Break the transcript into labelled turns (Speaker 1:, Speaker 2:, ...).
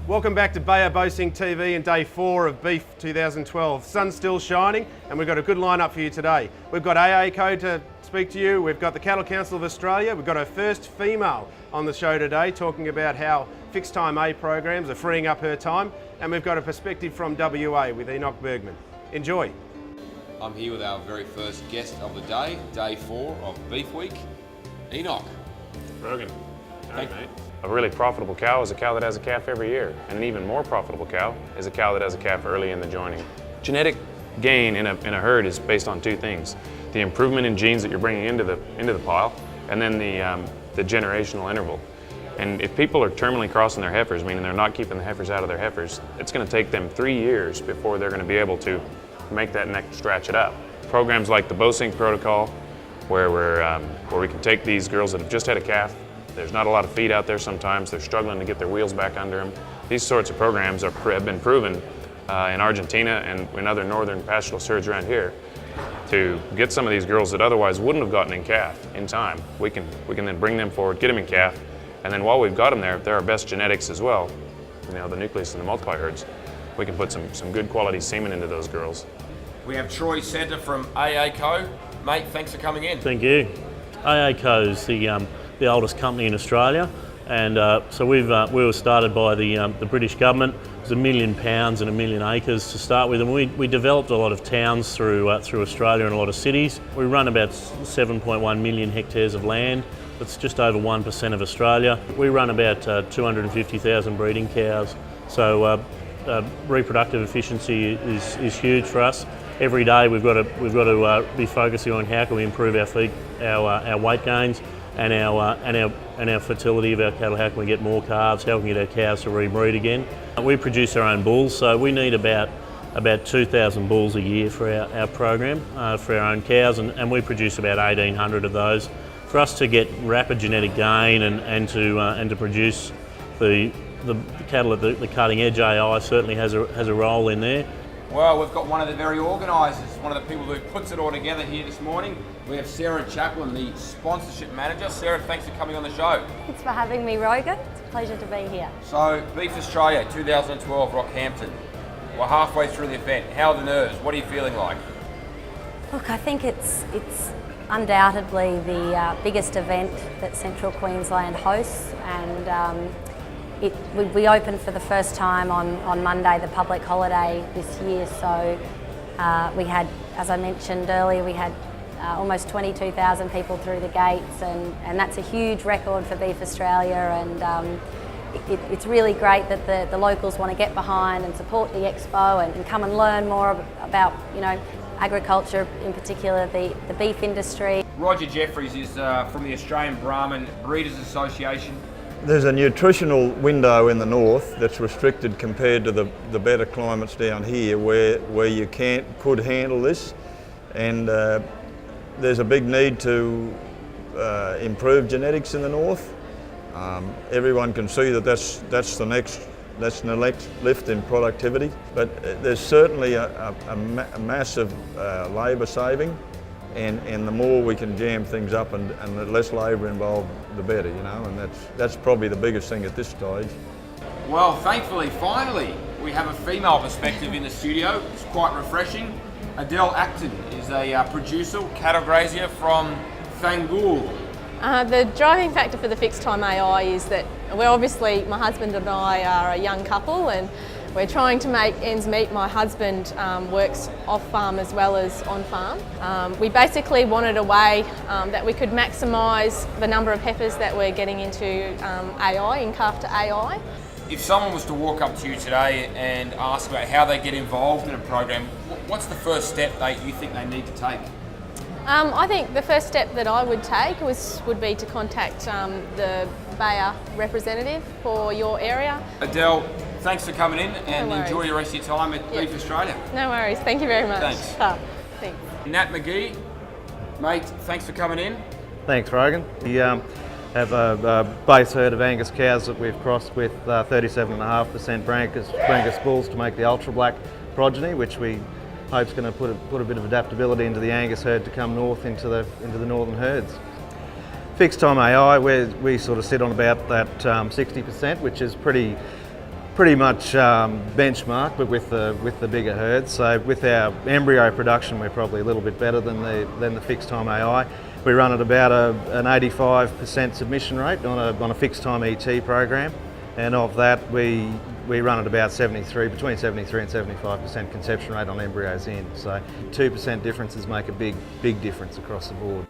Speaker 1: Welcome back to BoSynch TV and day 4 of Beef 2012. Sun's still shining and we've got a good lineup for you today. We've got AACO to speak to you, we've got the Cattle Council of Australia, we've got our first female on the show today talking about how fixed time A programs are freeing up her time, and we've got a perspective from WA with Enoch Bergman. Enjoy.
Speaker 2: I'm here with our very first guest of the day, day 4 of Beef Week, Enoch.
Speaker 3: Rogan.
Speaker 2: Thank you.
Speaker 3: A really profitable cow is a cow that has a calf every year, and an even more profitable cow is a cow that has a calf early in the joining. Genetic gain in a herd is based on two things: the improvement in genes that you're bringing into the pile, and then the generational interval. And if people are terminally crossing their heifers, meaning they're not keeping the heifers out of their heifers, it's going to take them 3 years before they're going to be able to make that next stretch it up. Programs like the BoSynch protocol, where we can take these girls that have just had a calf. There's not a lot of feed out there sometimes. They're struggling to get their wheels back under them. These sorts of programs have been proven in Argentina and in other northern pastoralist herds around here to get some of these girls that otherwise wouldn't have gotten in calf in time. We can then bring them forward, get them in calf, and then while we've got them there, they're our best genetics as well. You know, the nucleus and the multiply herds. We can put some good quality semen into those girls.
Speaker 2: We have Troy Centre from AACO. Mate, thanks for coming in.
Speaker 4: Thank you. AACO is the oldest company in Australia, and so we were started by the British government. It was £1 million and 1 million acres to start with, and we developed a lot of towns through Australia and a lot of cities. We run about 7.1 million hectares of land. That's just over 1% of Australia. We run about 250,000 breeding cows, so reproductive efficiency is huge for us. Every day we've got to be focusing on how can we improve our feed, our weight gains, and our fertility of our cattle. How can we get more calves? How can we get our cows to rebreed again? We produce our own bulls, so we need about 2,000 bulls a year for our program for our own cows, and we produce about 1,800 of those. For us to get rapid genetic gain and to produce the cattle at the cutting edge, AI certainly has a role in there.
Speaker 2: Well, we've got one of the very organisers, one of the people who puts it all together here this morning. We have Sarah Chaplin, the sponsorship manager. Sarah, thanks for coming on the show.
Speaker 5: Thanks for having me, Rogan. It's a pleasure to be here.
Speaker 2: So, Beef Australia 2012, Rockhampton. We're halfway through the event. How are the nerves? What are you feeling like?
Speaker 5: Look, I think it's undoubtedly the biggest event that Central Queensland hosts, and we opened for the first time on Monday, the public holiday this year. So we had, as I mentioned earlier, we had almost 22,000 people through the gates, and that's a huge record for Beef Australia, and it's really great that the locals want to get behind and support the expo and come and learn more about, you know, agriculture, in particular the beef industry.
Speaker 2: Roger Jeffries is from the Australian Brahman Breeders Association.
Speaker 6: There's a nutritional window in the north that's restricted compared to the better climates down here where you could handle this, and there's a big need to improve genetics in the north. Everyone can see that's the next lift in productivity, but there's certainly a massive labour saving, and the more we can jam things up and the less labour involved, the better, you know, and that's probably the biggest thing at this stage.
Speaker 2: Well, thankfully, finally, we have a female perspective in the studio. It's quite refreshing. Adele Acton is a producer, cattle grazier from Thangul.
Speaker 7: The driving factor for the fixed time AI is that we're obviously, my husband and I are a young couple, and we're trying to make ends meet. My husband works off farm as well as on farm. We basically wanted a way that we could maximise the number of heifers that we're getting into AI, in calf to AI.
Speaker 2: If someone was to walk up to you today and ask about how they get involved in a program, what's the first step you think they need to take?
Speaker 7: I think the first step that I would take would be to contact the Bayer representative for your area.
Speaker 2: Adele, thanks for coming in, and
Speaker 7: No worries.
Speaker 2: enjoy the rest of your time at Beef Australia.
Speaker 7: No worries, thank you very much.
Speaker 2: Thanks.
Speaker 7: Thanks.
Speaker 2: Nat McGee, mate, thanks for coming in.
Speaker 8: Thanks, Rogan. We have a base herd of Angus cows that we've crossed with 37.5% Brangus bulls to make the ultra black progeny, which we hope's going to put a bit of adaptability into the Angus herd to come north into the northern herds. Fixed time AI, we sort of sit on about that 60%, which is pretty pretty much benchmark, but with the bigger herds. So with our embryo production, we're probably a little bit better than the fixed time AI. We run at about an 85% submission rate on a fixed time ET program, and of that we run at about between 73 and 75% conception rate on embryos in. So 2% differences make a big difference across the board.